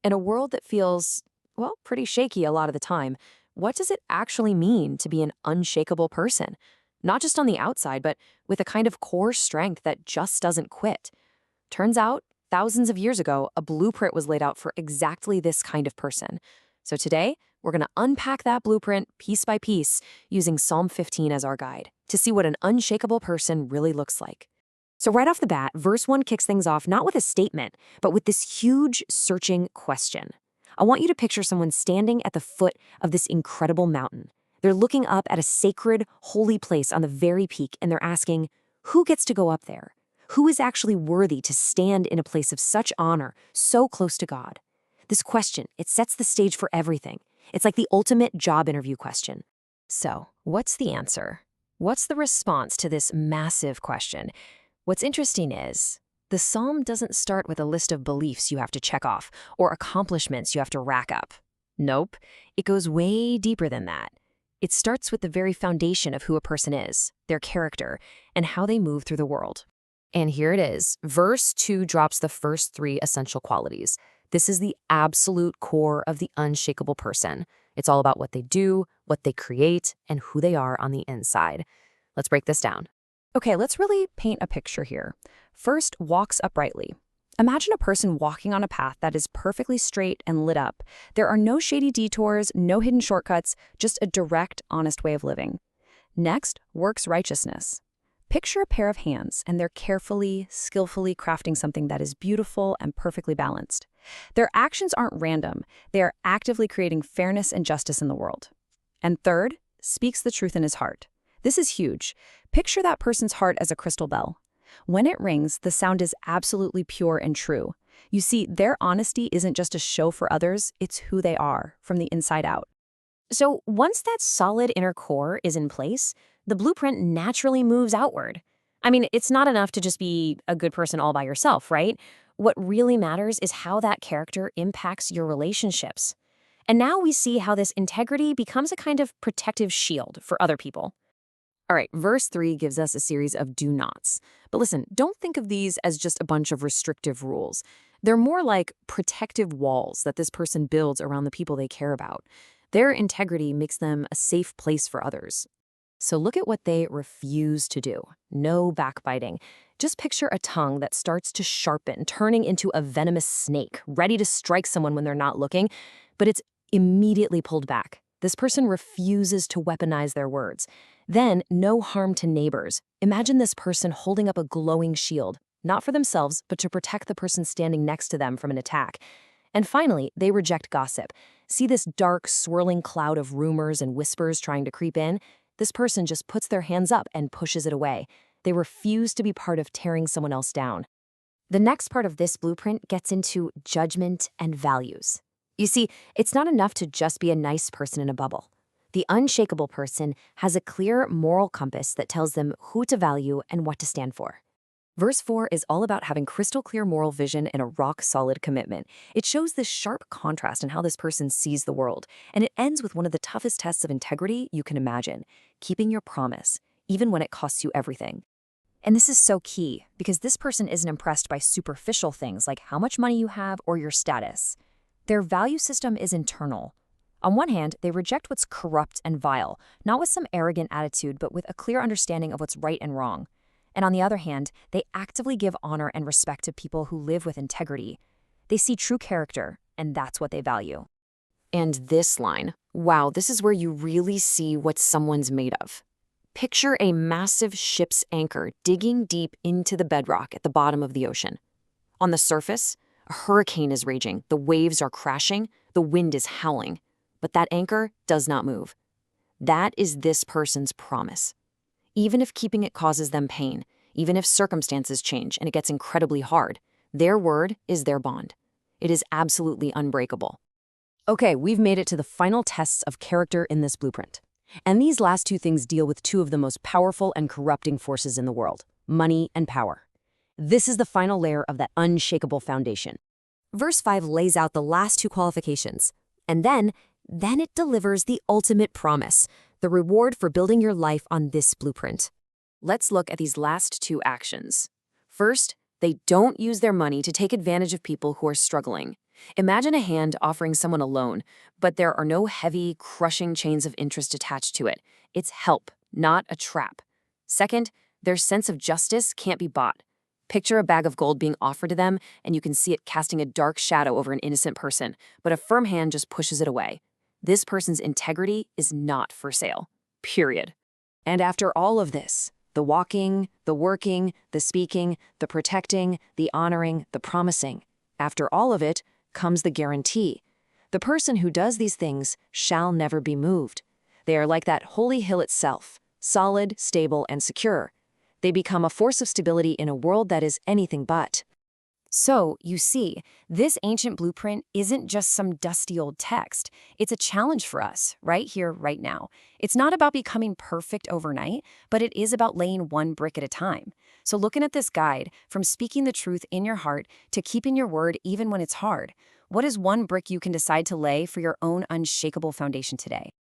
In a world that feels, well, pretty shaky a lot of the time, what does it actually mean to be an unshakable person? Not just on the outside, but with a kind of core strength that just doesn't quit. Turns out, thousands of years ago, a blueprint was laid out for exactly this kind of person. So today, we're going to unpack that blueprint piece by piece using Psalm 15 as our guide to see what an unshakable person really looks like. So right off the bat, verse 1 kicks things off not with a statement, but with this huge, searching question. I want you to picture someone standing at the foot of this incredible mountain. They're looking up at a sacred, holy place on the very peak, and they're asking, who gets to go up there? Who is actually worthy to stand in a place of such honor, so close to God? This question, it sets the stage for everything. It's like the ultimate job interview question. So, what's the answer? What's the response to this massive question? What's interesting is, the psalm doesn't start with a list of beliefs you have to check off or accomplishments you have to rack up. Nope, it goes way deeper than that. It starts with the very foundation of who a person is, their character, and how they move through the world. And here it is. Verse 2 drops the first three essential qualities. This is the absolute core of the unshakable person. It's all about what they do, what they create, and who they are on the inside. Let's break this down. Okay, let's really paint a picture here. First, walks uprightly. Imagine a person walking on a path that is perfectly straight and lit up. There are no shady detours, no hidden shortcuts, just a direct, honest way of living. Next, works righteousness. Picture a pair of hands, and they're carefully, skillfully crafting something that is beautiful and perfectly balanced. Their actions aren't random. They are actively creating fairness and justice in the world. And third, speaks the truth in his heart. This is huge. Picture that person's heart as a crystal bell. When it rings, the sound is absolutely pure and true. You see, their honesty isn't just a show for others, it's who they are, from the inside out. So once that solid inner core is in place, the blueprint naturally moves outward. I mean, it's not enough to just be a good person all by yourself, right? What really matters is how that character impacts your relationships. And now we see how this integrity becomes a kind of protective shield for other people. All right, verse 3 gives us a series of do nots. But listen, don't think of these as just a bunch of restrictive rules. They're more like protective walls that this person builds around the people they care about. Their integrity makes them a safe place for others. So look at what they refuse to do. No backbiting. Just picture a tongue that starts to sharpen, turning into a venomous snake, ready to strike someone when they're not looking, but it's immediately pulled back. This person refuses to weaponize their words. Then, no harm to neighbors. Imagine this person holding up a glowing shield, not for themselves, but to protect the person standing next to them from an attack. And finally, they reject gossip. See this dark, swirling cloud of rumors and whispers trying to creep in? This person just puts their hands up and pushes it away. They refuse to be part of tearing someone else down. The next part of this blueprint gets into judgment and values. You see, it's not enough to just be a nice person in a bubble. The unshakable person has a clear moral compass that tells them who to value and what to stand for. Verse 4 is all about having crystal clear moral vision and a rock-solid commitment. It shows this sharp contrast in how this person sees the world, and it ends with one of the toughest tests of integrity you can imagine, keeping your promise, even when it costs you everything. And this is so key, because this person isn't impressed by superficial things like how much money you have or your status. Their value system is internal. On one hand, they reject what's corrupt and vile, not with some arrogant attitude, but with a clear understanding of what's right and wrong. And on the other hand, they actively give honor and respect to people who live with integrity. They see true character, and that's what they value. And this line, wow, this is where you really see what someone's made of. Picture a massive ship's anchor digging deep into the bedrock at the bottom of the ocean. On the surface, a hurricane is raging, the waves are crashing, the wind is howling. But that anchor does not move. That is this person's promise. Even if keeping it causes them pain, even if circumstances change and it gets incredibly hard, their word is their bond. It is absolutely unbreakable. Okay, we've made it to the final tests of character in this blueprint. And these last two things deal with two of the most powerful and corrupting forces in the world, money and power. This is the final layer of that unshakable foundation. Verse 5 lays out the last two qualifications, and then it delivers the ultimate promise, the reward for building your life on this blueprint. Let's look at these last two actions. First, they don't use their money to take advantage of people who are struggling. Imagine a hand offering someone a loan, but there are no heavy, crushing chains of interest attached to it. It's help, not a trap. Second, their sense of justice can't be bought. Picture a bag of gold being offered to them, and you can see it casting a dark shadow over an innocent person, but a firm hand just pushes it away. This person's integrity is not for sale. Period. And after all of this, the walking, the working, the speaking, the protecting, the honoring, the promising, after all of it comes the guarantee. The person who does these things shall never be moved. They are like that holy hill itself, solid, stable, and secure. They become a force of stability in a world that is anything but. So, you see, this ancient blueprint isn't just some dusty old text. It's a challenge for us, right here, right now. It's not about becoming perfect overnight, but it is about laying one brick at a time. So looking at this guide, from speaking the truth in your heart to keeping your word even when it's hard, what is one brick you can decide to lay for your own unshakable foundation today?